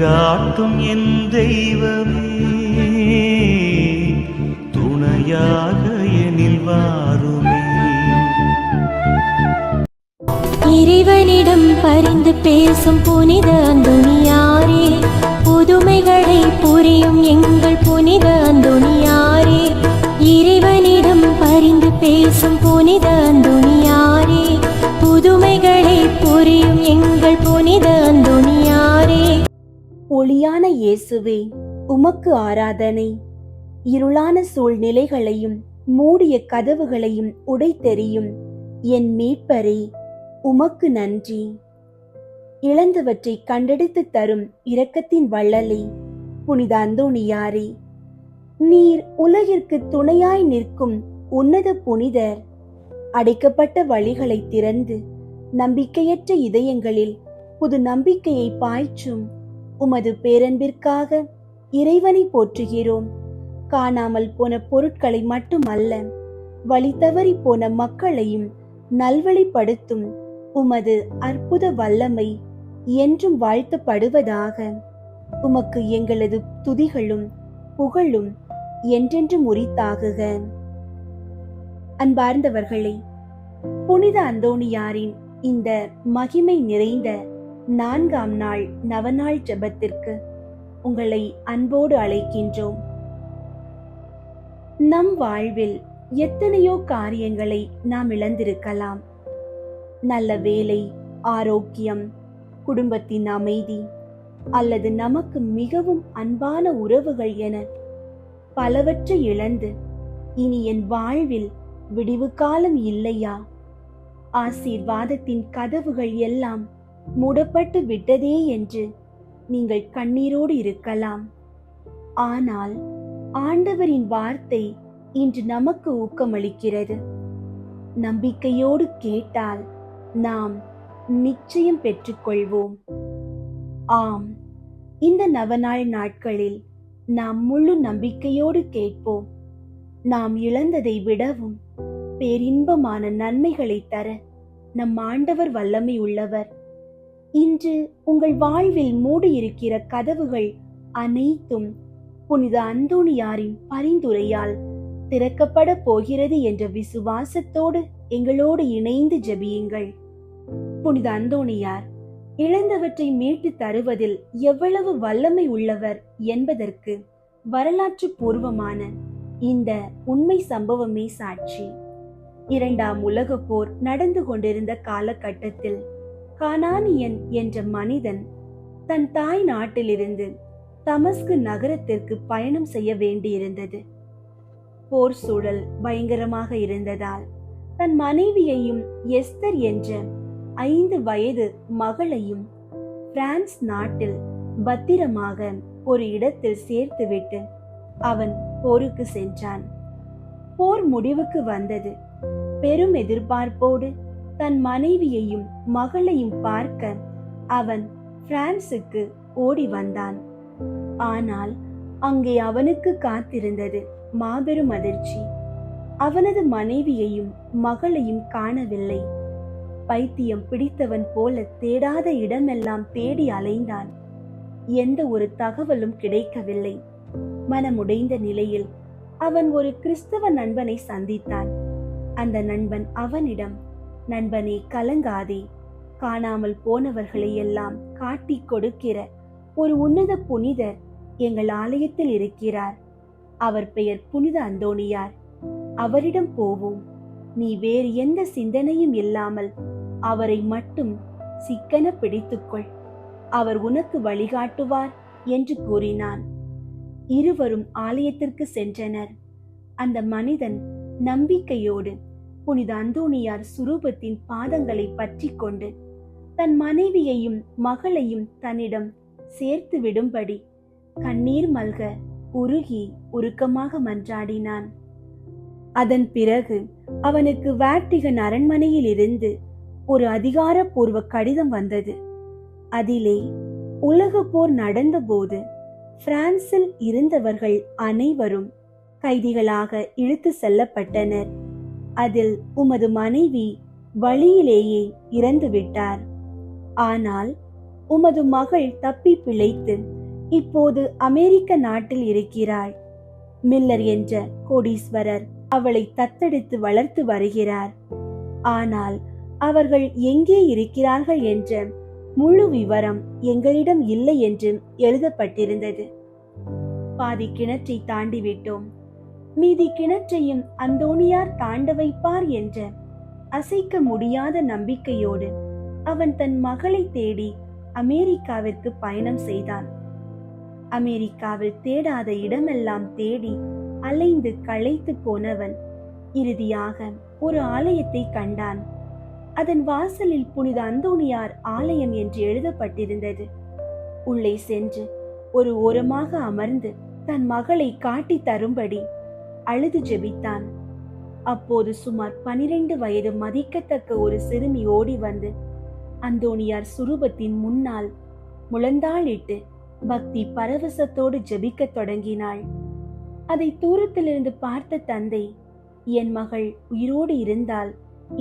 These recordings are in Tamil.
வழிகாட்டும் என் தெய்வமே, துணையாக எனில் வாருமே. இறைவனிடம் பரிந்து பேசும் புனித அந்தோணியாரே, புதுமைகளை புரியும் எங்கள் புனித அந்தோணியாரே. இறைவனிடம் பரிந்து பேசும் புனித அந்தோணியாரே, புதுமைகளை புரியும் எங்கள் புனித அந்தோணியாரே. ஒளியான இயேசுவே, உமக்கு ஆராதனை. இருளான சூழ்நிலைகளையும் மூடிய கதவுகளையும் உடைத்தெறியும் என் மீட்பரே, உமக்கு நன்றி. இழந்தவற்றை கண்டெடுத்து தரும் இரக்கத்தின் வள்ளலே, புனித அந்தோணியாரே, நீர் உலகிற்கு துணையாய் நிற்கும் உன்னத புனிதர். அடைக்கப்பட்ட வழிகளை திறந்து நம்பிக்கையற்ற இதயங்களில் புது நம்பிக்கையை பாய்ச்சும் உமது பேரன்பிற்காக இறைவனை போற்றுகிறோம். காணாமல் போன பொருட்களை மட்டுமல்ல, வழி தவறி போன மக்களையும் நல்வழிப்படுத்தும் உமது அற்புத வல்லமை என்றும் வாழ்த்தப்படுவதாக. உமக்கு எங்களது துதிகளும் புகழும் என்றென்றும் உரித்தாகுக. அன்பார்ந்தவர்களே, புனித அந்தோணியாரின் இந்த மகிமை நிறைந்த 4ஆம் நாள் நவநாள் ஜெபத்திற்கு உங்களை அன்போடு அழைக்கின்றோம். நம் வாழ்வில் எத்தனையோ காரியங்களை நாம் இழந்திருக்கலாம். நல்ல வேலை, ஆரோக்கியம், குடும்பத்தின் அமைதி, அல்லது நமக்கு மிகவும் அன்பான உறவுகள் என பலவற்றை இழந்து இனி என் வாழ்வில் விடிவு காலம் இல்லையா, ஆசீர்வாதத்தின் கதவுகள் எல்லாம் மூடப்பட்டு விட்டதே என்று நீங்கள் கண்ணீரோடு இருக்கலாம். ஆனால் ஆண்டவரின் வார்த்தை இன்று நமக்கு ஊக்கமளிக்கிறது. நம்பிக்கையோடு கேட்டால் நாம் நிச்சயம் பெற்றுக்கொள்வோம். ஆம், இந்த நவநாள் நாட்களில் நாம் முழு நம்பிக்கையோடு கேட்போம். நாம் இழந்ததை விடவும் பேரின்பமான நன்மைகளை தர நம் ஆண்டவர் வல்லமை உள்ளவர். இன்று உங்கள் வாழ்வில் மூடியிருக்கிற கதவுகள் அனைத்தும் புனித அந்தோணியாரின் பரிந்துரையால் திறக்கப்பட போகிறது என்ற விசுவாசத்தோடு எங்களோடு இணைந்து ஜெபியுங்கள். புனித அந்தோணியார் இழந்தவற்றை மீட்டு தருவதில் எவ்வளவு வல்லமை உள்ளவர் என்பதற்கு வரலாற்று பூர்வமான இந்த உண்மை சம்பவமே சாட்சி. 2ஆம் உலகப் போர் நடந்து கொண்டிருந்த காலகட்டத்தில் கானானியன் என்ற மனிதன் தன் தாய் நாட்டிலிருந்து தமஸ்கு நகரத்திற்கு பயணம் செய்ய வேண்டியிருந்தது. போர் சூழல் பயங்கரமாக இருந்ததால் தன் மனைவியையும் எஸ்தர் என்ற 5 வயது மகளையும் பிரான்ஸ் நாட்டில் பத்திரமாக ஒரு இடத்தில் சேர்த்துவிட்டு அவன் போருக்கு சென்றான். போர் முடிவுக்கு வந்தது. பெரும் எதிர்பார்ப்போடு தன் மனைவியையும் மகளையும் பார்க்க அவன் பிரான்சுக்கு ஓடி வந்தான். ஆனால் அங்கே அவனுக்கு காத்திருந்தது மாபெரும் அதிர்ச்சி. அவனது மனைவியையும் மகளையும் காணவில்லை. பைத்தியம் பிடித்தவன் போல தேடாத இடமெல்லாம் தேடி அலைந்தான். எந்த ஒரு தகவலும் கிடைக்கவில்லை. மனமுடைந்த நிலையில் அவன் ஒரு கிறிஸ்தவ நண்பனை சந்தித்தான். அந்த நண்பன் அவனிடம், நண்பனே, கலங்காதே, காணாமல் போனவர்களை எல்லாம் காட்டி கொடுக்கிற ஒரு உன்னத புனிதர் எங்கள் ஆலயத்தில் இருக்கிறார். அவர் பெயர் புனித அந்தோணியார். அவரிடம் போவோம். நீ வேறு எந்த சிந்தனையும் இல்லாமல் அவரை மட்டும் சிக்கன பிடித்துக்கொள். அவர் உனக்கு வழிகாட்டுவார் என்று கூறினான். இருவரும் ஆலயத்திற்கு சென்றனர். அந்த மனிதன் நம்பிக்கையோடு புனித அந்தோணியார் சுரூபத்தின் பாதங்களை பற்றி கொண்டு தன் மனைவியையும் மகளையும் தன்னிடம் சேர்த்து விடும்படி கண்ணீர் மல்க உருகி உருக்கமாக மன்றாடினான். அதன் பிறகு அவனுக்கு வாட்டிகன் அரண்மனையில் இருந்து ஒரு அதிகாரப்பூர்வ கடிதம் வந்தது. அதிலே உலக போர் நடந்தபோது பிரான்சில் இருந்தவர்கள் அனைவரும் கைதிகளாக இழுத்து செல்லப்பட்டனர். அதில் உமது மனைவி வழியிலேயே இறந்து விட்டார். ஆனால் உமது மகள் தப்பி பிழைத்து இப்போது அமெரிக்க நாட்டில் இருக்கிறாள். மில்லர் என்ற கோடீஸ்வரர் அவளை தத்தெடுத்து வளர்த்து வருகிறார். ஆனால் அவர்கள் எங்கே இருக்கிறார்கள் என்ற முழு விவரம் எங்களிடம் இல்லை என்று எழுதப்பட்டிருந்தது. பாதி கிணற்றை தாண்டி விட்டோம். மீதி கிணற்றையும் அந்தோணியார் தாண்ட வைப்பார் என்ற அசைக்க முடியாத நம்பிக்கையோடு அவன் தன் மகளை தேடி அமெரிக்காவிற்கு பயணம் செய்தான். அமெரிக்காவில் தேடாத இடமெல்லாம் தேடி அலைந்து களைத்து போனவன் இறுதியாக ஒரு ஆலயத்தை கண்டான். அதன் வாசலில் புனித அந்தோணியார் ஆலயம் என்று எழுதப்பட்டிருந்தது. உள்ளே சென்று ஒரு ஓரமாக அமர்ந்து தன் மகளை காட்டி தரும்படி அழுது ஜெபித்தான். அப்போது சுமார் 12 வயது மதிக்கத்தக்க ஒரு சிறுமி ஓடி வந்து அந்தோணியார் சுரூபத்தின் முன்னால் முழந்தாளிட்டு பக்தி பரவசத்தோடு ஜெபிக்கத் தொடங்கினாள். அதை தூரத்திலிருந்து பார்த்த தந்தை, என் மகள் உயிரோடு இருந்தால்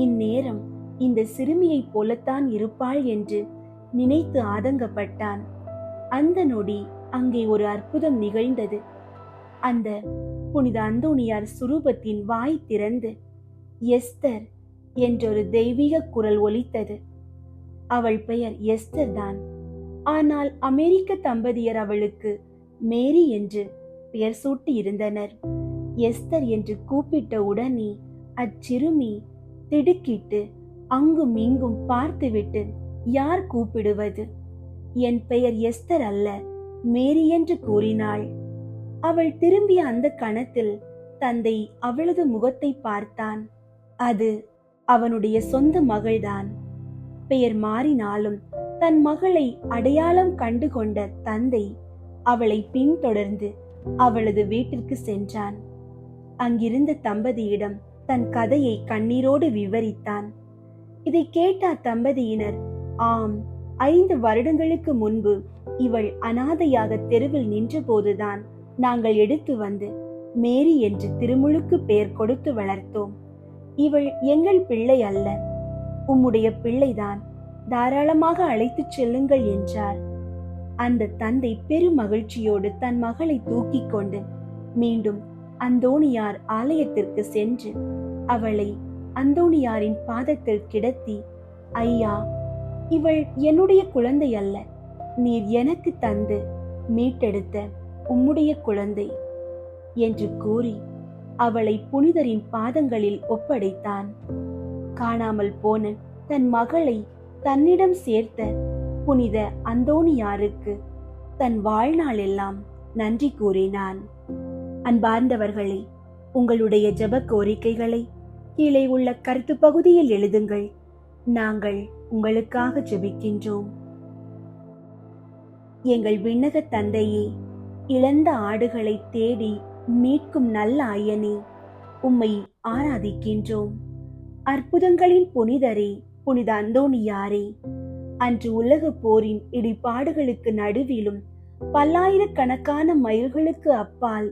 இந்நேரம் இந்த சிறுமியைப் போலத்தான் இருப்பாள் என்று நினைத்து ஆதங்கப்பட்டான். அந்த நொடி அங்கே ஒரு அற்புதம் நிகழ்ந்தது. அந்த புனித அந்தோணியார் சுரூபத்தின் வாய் திறந்து எஸ்தர் என்றொரு தெய்வீக குரல் ஒலித்தது. அவள் பெயர் எஸ்தர் தான். ஆனால் அமெரிக்க தம்பதியர் அவளுக்கு மேரி என்று பெயர் சூட்டி இருந்தனர். எஸ்தர் என்று கூப்பிட்ட உடனே அச்சிறுமி திடுக்கிட்டு அங்கும் இங்கும் பார்த்துவிட்டு, யார் கூப்பிடுவது? என் பெயர் எஸ்தர் அல்ல, மேரி என்று கூறினாள். அவள் திரும்பிய அந்த கணத்தில் தந்தை அவளது முகத்தை பார்த்தான். அது அவனுடைய சொந்த மகள்தான். பெயர் மாறினாலும் தன் மகளை அடையாளம் கண்டு கொண்ட தந்தை அவளை பின்தொடர்ந்து அவளது வீட்டிற்கு சென்றான். அங்கிருந்த தம்பதியிடம் தன் கதையை கண்ணீரோடு விவரித்தான். இதை கேட்ட அத்தம்பதியினர், ஆம், 5 வருடங்களுக்கு முன்பு இவள் அனாதையாக தெருவில் நின்றபோதுதான் நாங்கள் எடுத்து வந்து மேரி என்று திருமுழுக்கு பெயர் கொடுத்து வளர்த்தோம். இவள் எங்கள் பிள்ளை அல்ல, உம்முடைய பிள்ளைதான், தாராளமாக அழைத்துச் செல்லுங்கள் என்றார். அந்த தந்தை பெரும் மகிழ்ச்சியோடு தன் மகளை தூக்கி கொண்டு மீண்டும் அந்தோணியார் ஆலயத்திற்கு சென்று அவளை அந்தோணியாரின் பாதத்தில் கிடத்தி, ஐயா, இவள் என்னுடைய குழந்தை அல்ல, நீர் எனக்கு தந்து மீட்டெடுத்த உம்முடைய குழந்தை என்று கூறி அவளை புனிதரின் பாதங்களில் ஒப்படைத்தான். காணாமல் போன தன் மகளை தன்னிடம் சேர்த்த புனித அந்தோணியாருக்கு தன் வாழ்நாளெல்லாம் நன்றி கூறினான். அன்பார்ந்தவர்களே, உங்களுடைய ஜெப கோரிக்கைகளை கீழே உள்ள கருத்து பகுதியில் எழுதுங்கள். நாங்கள் உங்களுக்காக ஜெபிக்கின்றோம். எங்கள் விண்ணக தந்தையே, இழந்த ஆடுகளை தேடி மீட்கும் நல்ல ஐயனே, உம்மை ஆராதிக்கின்றோம். அற்புதங்களின் புனிதரே, புனித அந்தோணியாரே, அன்று உலக போரின் இடிபாடுகளுக்கு நடுவிலும் பல்லாயிரக்கணக்கான மைல்களுக்கு அப்பால்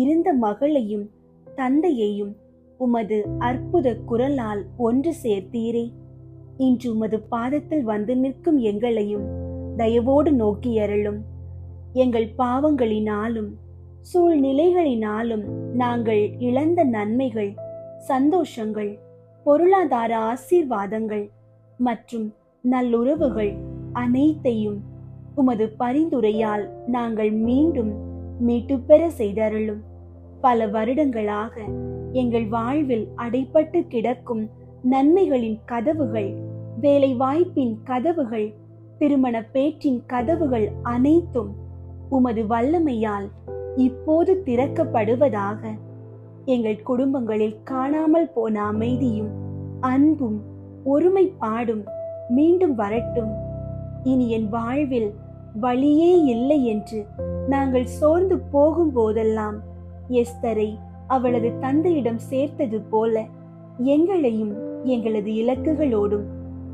இருந்த மகளையும் தந்தையையும் உமது அற்புத குரலால் ஒன்று சேர்த்தீரே. இன்று உமது பாதத்தில் வந்து நிற்கும் எங்களையும் தயவோடு நோக்கி அருளும். எங்கள் பாவங்களினாலும் சூழ்நிலைகளினாலும் நாங்கள் இழந்த நன்மைகள், சந்தோஷங்கள், பொருளாதார ஆசீர்வாதங்கள் மற்றும் நல்லுறவுகள் அனைத்தையும் உமது பரிந்துரையால் நாங்கள் மீண்டும் மீட்டு பெற செய்தருளும். பல வருடங்களாக எங்கள் வாழ்வில் அடைப்பட்டு கிடக்கும் நன்மைகளின் கதவுகள், வேலை வாய்ப்பின் கதவுகள், திருமண பேற்றின் கதவுகள் அனைத்தும் உமது வல்லமையால் இப்போது திறக்கப்படுவதாக. எங்கள் குடும்பங்களில் காணாமல் போன அமைதியும் அன்பும் ஒருமைப்பாடும் மீண்டும் வரட்டும். இனி என் வாழ்வில் வழியே இல்லை என்று நாங்கள் சோர்ந்து போகும் போதெல்லாம் எஸ்தரை அவளது தந்தையிடம் சேர்த்தது போல எங்களையும் எங்களது இலக்குகளோடும்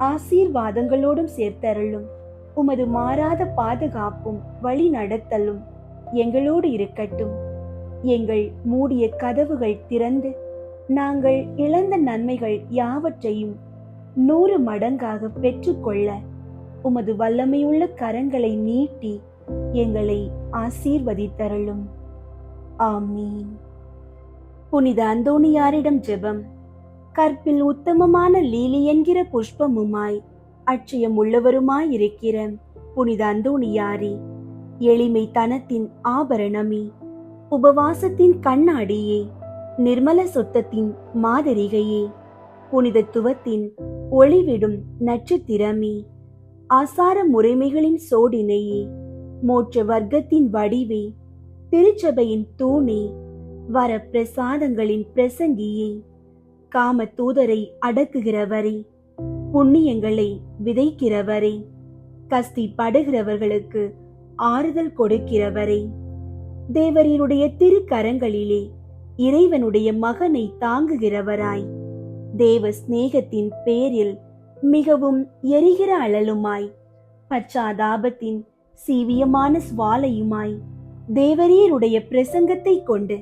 ஆசீர்வாதங்களோடும் சேர்த்தருளும். உமது மாறாத பாதுகாப்பும் வழி நடத்தலும் எங்களோடு இருக்கட்டும். எங்கள் மூடிய கதவுகள் திறந்து நாங்கள் இழந்த நன்மைகள் யாவற்றையும் 100 மடங்காக பெற்றுக்கொள்ள உமது வல்லமையுள்ள கரங்களை நீட்டி எங்களை ஆசீர்வதித்தருளும். ஆமீன். புனித அந்தோணியாரிடம் ஜெபம். கற்பில் உத்தமமான லீலி என்கிற புஷ்பமுமாய் அட்சயம் உள்ளவருமாயிருக்கிற புனித அந்தோணியாரே, எளிமை தனத்தின் ஆபரணமே, உபவாசத்தின் கண்ணாடியே, நிர்மல சுத்தத்தின் மாதிரிகையே, புனிதத்துவத்தின் ஒளிவிடும் நட்சத்திரமே, ஆசார முறைமைகளின் சோடினையே, மோட்ச வர்க்கத்தின் வடிவே, திருச்சபையின் தூணே, வர பிரசாதங்களின் பிரசங்கியே, காம தூதரை அடக்குகிறவரே, புண்ணியங்களை விதைக்கிறவரே, கஸ்தி படுகிறவர்களுக்கு ஆறுதல் கொடுக்கிறவரே, தேவரீருடைய திருக்கரங்களிலே இறைவனுடைய மகனை தாங்குகிறவராய், தேவ சிநேகத்தின் பேரில் மிகவும் எரிகிற அழலுமாய், பச்சாதாபத்தின் சீவியமான சுவாலையுமாய், தேவரீருடைய பிரசங்கத்தை கொண்டு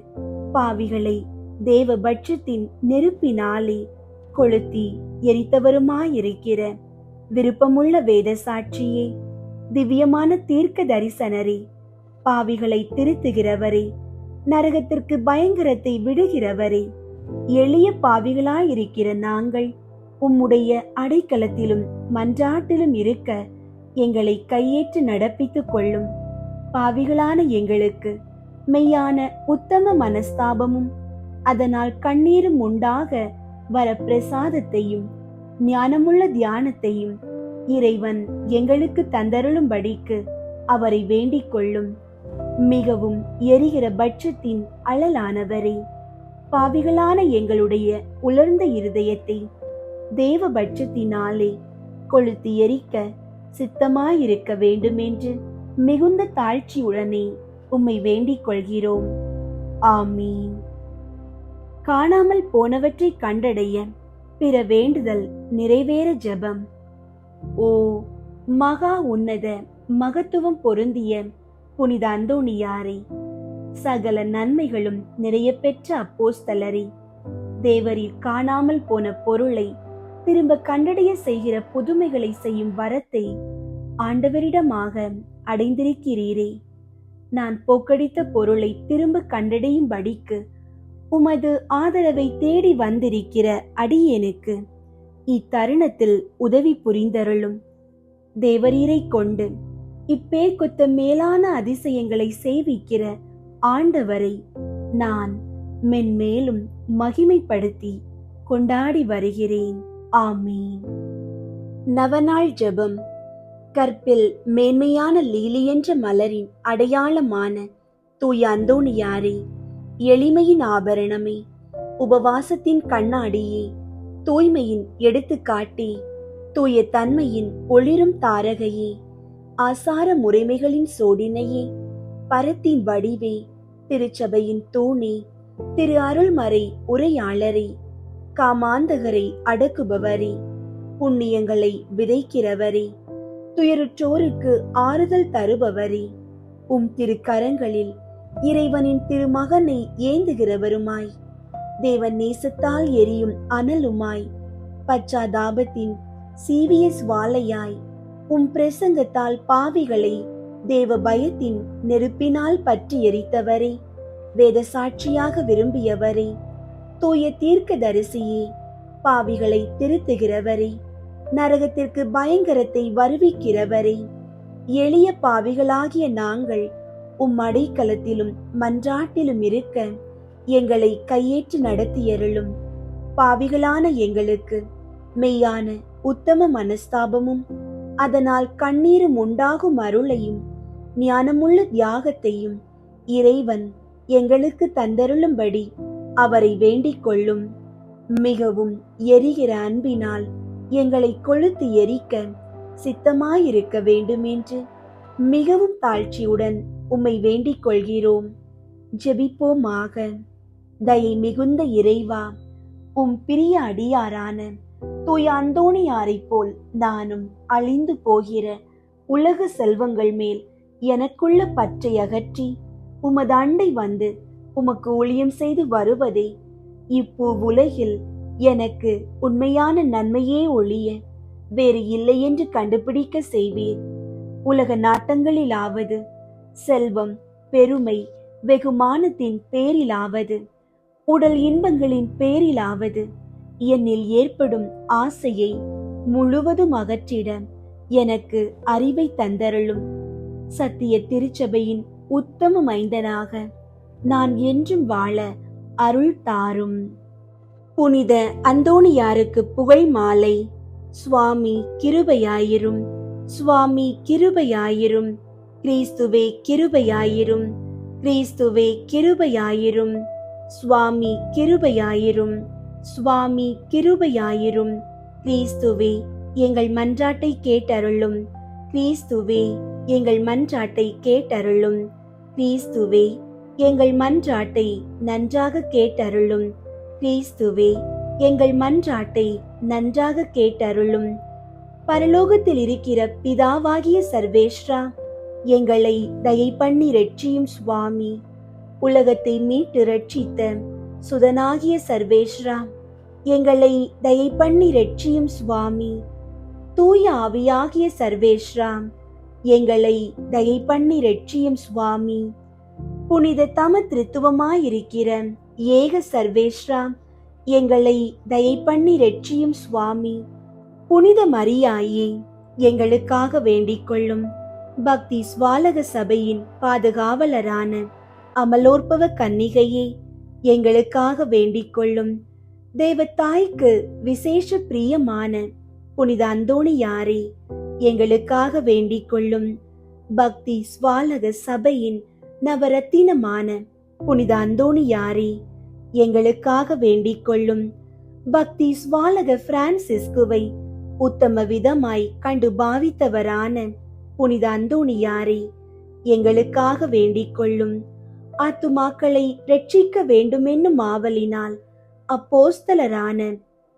பாவிகளை தேவபட்சத்தின் நெருப்பினாலே கொளுத்தி எரித்தவருமாயிருக்கிற விருப்பமுள்ள வேத சாட்சியே, திவ்யமான தீர்க்க தரிசனரே, பாவிகளை திருத்துகிறவரே, நரகத்திற்கு பயங்கரத்தை விடுகிறவரே, எளிய பாவிகளாயிருக்கிற நாங்கள் உம்முடைய அடைக்கலத்திலும் மன்றாட்டிலும் இருக்க எங்களை கையேற்று நடப்பித்துக் கொள்ளும். பாவிகளான எங்களுக்கு மெய்யான உத்தம மனஸ்தாபமும் அதனால் கண்ணீரும் உண்டாக வர பிரசாதத்தையும் ஞானமுள்ள தியானத்தையும் இறைவன் எங்களுக்கு தந்தருளும்படிக்கு அவரை வேண்டிக் கொள்ளும். மிகவும் எரிகிற பட்சத்தின் அழலானவரே, பாவிகளான எங்களுடைய உலர்ந்த இருதயத்தை தேவ பட்சத்தினாலே கொளுத்தி எரிக்க சித்தமாயிருக்க வேண்டுமென்று மிகுந்த தாழ்ச்சியுடனே உம்மை வேண்டிக் கொள்கிறோம். ஆமீன். காணாமல் போனவற்றை கண்டடைய பிற வேண்டுதல் நிறைவேற ஜெபம். ஓ மகா உன்னத மகத்துவம் பொருந்திய புனித அந்தோணியாரே, சகல நன்மைகளும் நிறைய பெற்ற அப்போஸ்தலரே, தேவரீர் காணாமல் போன பொருளை திரும்ப கண்டடைய செய்கிற புதுமைகளை செய்யும் வரத்தை ஆண்டவரிடமாக அடைந்திருக்கிறீரே. நான் போக்கடித்த பொருளை திரும்ப கண்டடையும்படிக்கு உமது ஆதரவை தேடி வந்திருக்கிற அடியேனுக்கு இத்தருணத்தில் உதவி புரிந்தருளும். தேவரீரை கொண்டு இப்பேர்க்கொத்த மேலான அதிசயங்களை செய்விக்கிற ஆண்டவரை நான் மென்மேலும் மகிமைப்படுத்தி கொண்டாடி வருகிறேன். ஆமீன். நவநாள் ஜெபம். கற்பில் மேன்மையான லீலி என்ற மலரின் அடையாளமான தூய அந்தோணியாரே, எளிமையின் ஆபரணமே, உபவாசத்தின் கண்ணாடியே, தூய்மையின் எடுத்துக்காட்டி, தூய தன்மையின் ஒளிரும் தாரகையே, ஆசார முறைமைகளின் சோடினையே, பரத்தின் வடிவே, திருச்சபையின் தூணே, திரு அருள்மறை உரையாளரே, காமாந்தகரை அடக்குபவரே, புண்ணியங்களை விதைக்கிறவரே, துயருற்றோருக்கு ஆறுதல் தருபவரே, உம் திருக்கரங்களில் இறைவனின் திருமகனை ஏந்துகிறவருமாய், தேவன் நேசத்தால் எரியும் அனலுமாய், பச்சாதாபத்தின் சீவிய சுவாலையாய், உம் பிரசங்கத்தால் பாவிகளை தேவ பயத்தின் நெருப்பினால் பற்றி எரித்தவரே, வேத சாட்சியாக விரும்பியவரே, தூய தீர்க்க தரிசியே, பாவிகளை திருத்துகிறவரே, நரகத்திற்கு பயங்கரத்தை வருவிக்கிறவரே, எளிய பாவிகளாகிய நாங்கள் உம் அடைக்கலத்திலும் மன்றாட்டிலும் இருக்க எங்களை கையேற்று நடத்தியருளும். பாவிகளான எங்களுக்கு மெய்யான உத்தம மனஸ்தாபமும் அதனால் கண்ணீரும் உண்டாகும் அருளையும் ஞானமுள்ள தியாகத்தையும் இறைவன் எங்களுக்கு தந்தருளும்படி அவரை வேண்டிக் கொள்ளும். மிகவும் எரிகிற அன்பினால் எங்களை கொளுத்து எரிக்க சித்தமாயிருக்க வேண்டுமென்று மிகவும் தாழ்ச்சியுடன் உம்மை வேண்டிக் கொள்கிறோம். ஜெபிப்போமாக. தயை மிகுந்த இறைவா, உம் பிரிய அடியாரான தூய அந்தோணியாரைப் போல் நானும் அழிந்து போகிற உலக செல்வங்கள் மேல் எனக்குள்ள பற்றை அகற்றி உமது அண்டை வந்து உமக்கு ஊழியம் செய்து வருவதே இப்பூ உலகில் எனக்கு உண்மையான நன்மையே ஒழிய வேறு இல்லை என்று கண்டுபிடிக்க செய்வீர். உலக நாட்டங்களிலாவது, செல்வம், பெருமை, வெகுமானத்தின் பேரிலாவது, உடல் இன்பங்களின் பேரிலாவது என்னில் ஏற்படும் ஆசையை முழுவதும் அகற்றிட எனக்கு அறிவை தந்தருளும். சத்திய திருச்சபையின் உத்தம மைந்தனாக நான் என்றும் வாழ அருள் தாரும். புனித அந்தோணியாருக்கு புகழ் மாலை. சுவாமி கிருபையாயிரும், சுவாமி கிருபையாயிரும், கிறிஸ்துவே கிருபையாயிரும், கிறிஸ்துவே கிருபையாயிரும், சுவாமி கிருபையாயிரும், சுவாமி கிருபையாயிரும், கிறிஸ்துவே எங்கள் மன்றாட்டை கேட்டருளும், கிறிஸ்துவே எங்கள் மன்றாட்டை கேட்டருளும், கிறிஸ்துவே எங்கள் மன்றாட்டை நன்றாக கேட்டருளும், கிறிஸ்துவே எங்கள் மன்றாட்டை நன்றாக கேட்டருளும். பரலோகத்தில் இருக்கிற பிதாவாகிய சர்வேஸ்வரா, எங்களை தயை பண்ணி ரட்சியும் சுவாமி. உலகத்தை மீட்டு ரட்சித்த சுதனாகிய சர்வேஸ்வரா, எங்களை தயை பண்ணி ரட்சியும் சுவாமி. தூய ஆவியாகிய சர்வேஸ்வரா, எங்களை தயை பண்ணி ரட்சியும் சுவாமி. புனித தம திருத்துவமாயிருக்கிற ஏக சர்வேஸ்வரா, எங்களை தயை பண்ணி ரட்சியும் சுவாமி. புனித மரியாயே, எங்களுக்காக வேண்டிக் கொள்ளும். பக்தி ஸ்வாலக சபையின் பாதுகாவலரான அமலோற்பவ கன்னிகையே, எங்களுக்காக வேண்டிக் கொள்ளும். தேவத்தாய்க்கு விசேஷ பிரியமான புனித அந்தோணியாரே, எங்களுக்காக வேண்டிக் கொள்ளும். பக்தி ஸ்வாலக சபையின் நவரத்தினமான புனித அந்தோணியாரே, எங்களுக்காக வேண்டிக் கொள்ளும். பக்தி ஸ்வாலக பிரான்சிஸ்குவை உத்தம விதமாய் கண்டு பாவித்தவரான புனித அந்தோணியாரே, எங்களுக்காக வேண்டிக் கொள்ளும். ஆத்துமாக்களை ரட்சிக்க வேண்டுமென்னும் ஆவலினால் அப்போஸ்தலரான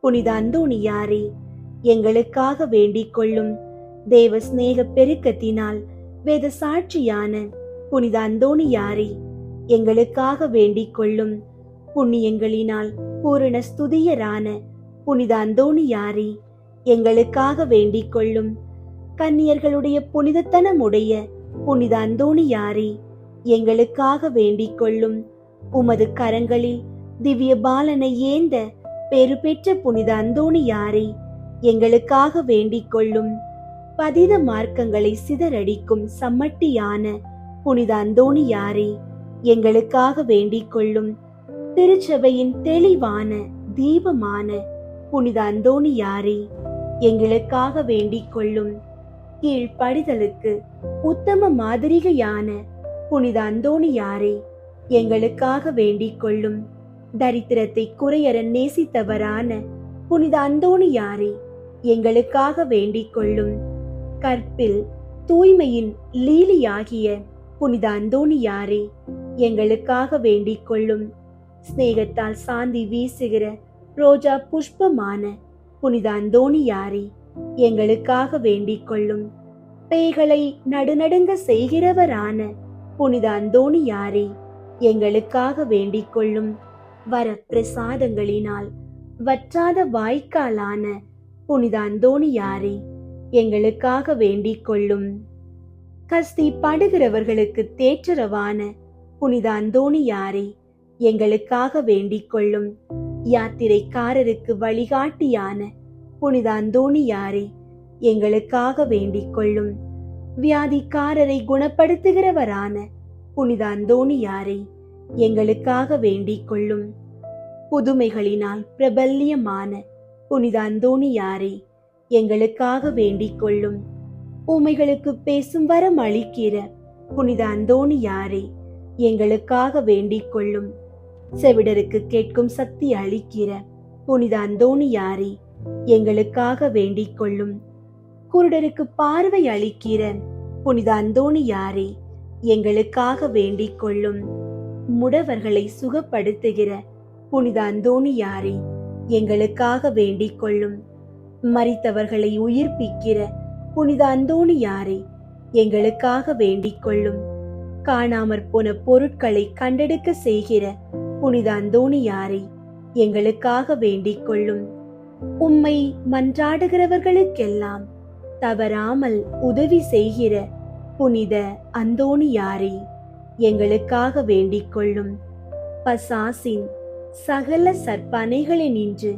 புனித அந்தோணியாரே, எங்களுக்காக வேண்டிக் கொள்ளும். தேவ சிநேக பெருக்கத்தினால் வேத சாட்சியான புனித அந்தோணியாரே, எங்களுக்காக வேண்டிக் கொள்ளும். புண்ணியங்களினால் பூரண ஸ்துதியரான புனித அந்தோணியாரே, எங்களுக்காக வேண்டிக் கொள்ளும். கன்னியர்களுடைய புனிதத்தனமுடைய புனித அந்தோணியாரே, எங்களுக்காக வேண்டிக் கொள்ளும். உமது கரங்களில் திவ்ய பாலனை ஏந்த பெரு பெற்ற புனித அந்தோணியாரே, எங்களுக்காக வேண்டிக் கொள்ளும். பதித மார்க்கங்களை சிதறடிக்கும் சம்மட்டியான புனித அந்தோணியாரே, எங்களுக்காக வேண்டிக் கொள்ளும். திருச்சபையின் தெளிவான தீபமான புனித அந்தோணியாரே, எங்களுக்காக வேண்டிக் கொள்ளும். கீழ்ப்படிதலுக்கு உத்தம மாதிரிகையான புனித அந்தோணியாரே, எங்களுக்காக வேண்டிக் கொள்ளும். தரித்திரத்தை குறையற நேசித்தவரான புனித அந்தோணியாரே, எங்களுக்காக வேண்டிக் கொள்ளும். கற்பில் தூய்மையின் லீலியாகிய புனித அந்தோணியாரே, எங்களுக்காக வேண்டிக் கொள்ளும். சிநேகத்தால் சாந்தி வீசுகிற ரோஜா புஷ்பமான புனித அந்தோணியாரே, எங்களுக்காக வேண்டிக் கொள்ளும். பேய்களை நடுநடுங்க செய்கிறவரான புனித அந்தோணியாரே, எங்களுக்காக வேண்டிக் கொள்ளும். வர பிரசாதங்களினால் வற்றாத வாய்க்காலான புனித அந்தோணியாரே, எங்களுக்காக வேண்டிக் கொள்ளும். கஸ்தி படுகிறவர்களுக்கு தேற்றரவான புனித அந்தோணியாரே, எங்களுக்காக வேண்டிக் கொள்ளும். யாத்திரைக்காரருக்கு வழிகாட்டியான புனித அந்தோணியாரே, எங்களுக்காக வேண்டிக் கொள்ளும். வியாதிக்காரரை குணப்படுத்துகிறவரான புனித அந்தோணியாரே, எங்களுக்காக வேண்டிக் கொள்ளும். புதுமைகளினால் பிரபல்யமான புனித அந்தோணியாரே, எங்களுக்காக வேண்டிக் கொள்ளும். ஊமைகளுக்கு பேசும் வரம் அளிக்கிற புனித அந்தோணியாரே, எங்களுக்காக வேண்டிக் கொள்ளும். செவிடருக்கு கேட்கும் சக்தி அளிக்கிற புனித அந்தோணியாரே, எங்களுக்காக வேண்டிக் கொள்ளும். குருடருக்கு பார்வை அளிக்கிற புனித அந்தோணியாரே, எங்களுக்காக வேண்டிக் கொள்ளும். முடவர்களை சுகப்படுத்துகிற புனித அந்தோணியாரே, எங்களுக்காக வேண்டிக் கொள்ளும். மரித்தவர்களை உயிர்ப்பிக்கிற புனித அந்தோணியாரே, எங்களுக்காக வேண்டிக் கொள்ளும். காணாமற் போன பொருட்களை கண்டெடுக்க செய்கிற புனித அந்தோணியாரே, எங்களுக்காக வேண்டிக் கொள்ளும். உம்மை மன்றாடுகிறவர்களுக்கெல்லாம் தவறாமல் உதவி செய்கிற புனித அந்தோணியாரே, எங்களுக்காக வேண்டிக் கொள்ளும். பசாசின் சகல சற்பனைகளினின்று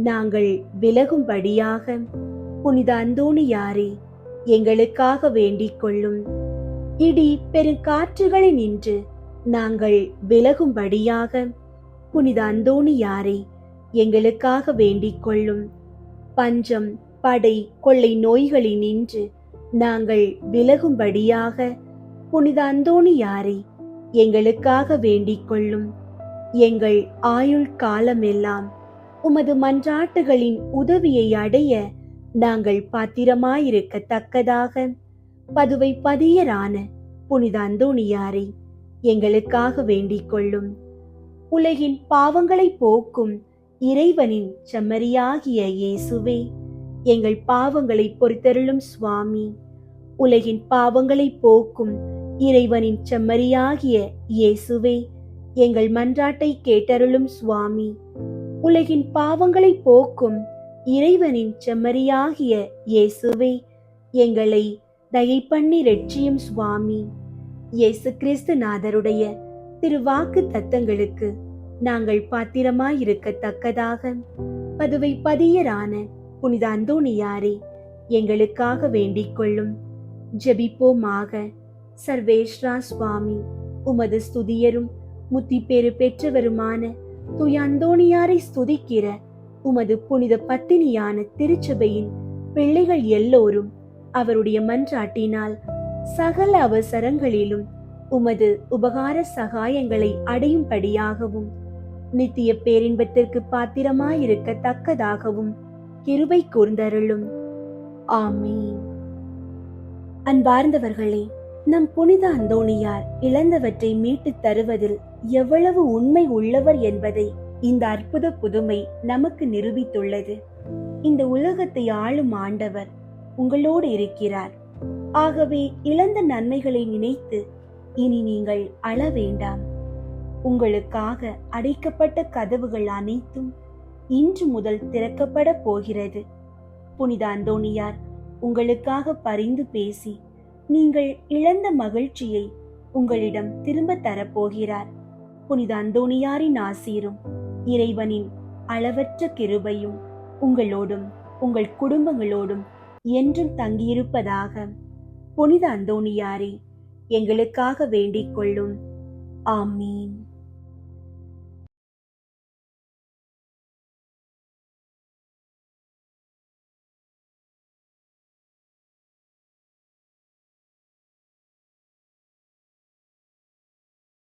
நாங்கள் விலகும்படியாக புனித அந்தோணியாரே, எங்களுக்காக வேண்டிக் கொள்ளும். இடி பெருங்காற்றுகளினின்று நாங்கள் விலகும்படியாக புனித அந்தோணியாரே, எங்களுக்காக வேண்டிக் கொள்ளும். பஞ்சம், படை, கொள்ளை நோய்களினின்று நாங்கள் விலகும்படியாக புனித அந்தோணியாரே, எங்களுக்காக வேண்டிக் கொள்ளும். எங்கள் ஆயுள் காலமெல்லாம் உமது மன்றாட்டுகளின் உதவியை அடைய நாங்கள் பாத்திரமாயிருக்கத்தக்கதாக பதுவை பதியரான புனித அந்தோணியாரே, எங்களுக்காக வேண்டிக் கொள்ளும். உலகின் பாவங்களை போக்கும் இறைவனின் செம்மறியாகிய இயேசுவே, எங்கள் பாவங்களை பொறுத்தருளும் சுவாமி. உலகின் பாவங்களை போக்கும் இறைவனின் செம்மறியாகிய இயேசுவே, எங்கள் மன்றாட்டை கேட்டருளும் சுவாமி. உலகின் பாவங்களை போக்கும் இறைவனின் செம்மறியாகிய இயேசுவே, எங்களை தயை பண்ணி ரட்சியும் சுவாமி. இயேசு கிறிஸ்து நாதருடைய திருவாக்கு தத்தங்களுக்கு நாங்கள் பாத்திரமாயிருக்கத்தக்கதாக பதுவை பதியரான புனித அந்தோணியாரே, எங்களுக்காக வேண்டிக் கொள்ளும். ஜெபிப்போமாக. சர்வேஸ்வரா சுவாமி, உமது ஸ்துதியரும் முத்தி பேறு பெற்றவருமான தூய அந்தோணியாரை ஸ்துதிக்கிற உமது புனித பத்தினியான திருச்சபையின் பிள்ளைகள் எல்லோரும் அவருடைய மன்றாட்டினால் சகல அவசரங்களிலும் உமது உபகார சகாயங்களை அடையும்படியாகவும் நித்திய பேரின்பத்திற்கு பாத்திரமாயிருக்கத்தக்கதாகவும் கிருபை கூர்ந்தருளும். ஆமீன். அன்பார்ந்தவர்களே, நம் புனித அந்தோணியார் இழந்தவற்றை மீட்டுத் தருவதில் எவ்வளவு உண்மை உள்ளவர் என்பதை இந்த அற்புத புதுமை நமக்கு நிரூபித்துள்ளது. இந்த உலகத்தை ஆளும் ஆண்டவர் உங்களோடு இருக்கிறார். ஆகவே இழந்த நன்மைகளை நினைத்து இனி நீங்கள் அழ வேண்டாம். உங்களுக்காக அடைக்கப்பட்ட கதவுகள் அனைத்தும் இன்று முதல் திறக்கப்பட போகிறது. புனித அந்தோணியார் உங்களுக்காக பரிந்து பேசி நீங்கள் இழந்த மகிழ்ச்சியை உங்களிடம் திரும்ப தரப்போகிறார். புனித அந்தோணியாரின் ஆசீரும் இறைவனின் அளவற்ற கிருபையும் உங்களோடும் உங்கள் குடும்பங்களோடும் என்றும் தங்கியிருப்பதாக. புனித அந்தோணியாரே, எங்களுக்காக வேண்டிக் கொள்ளும். ஆமீன்.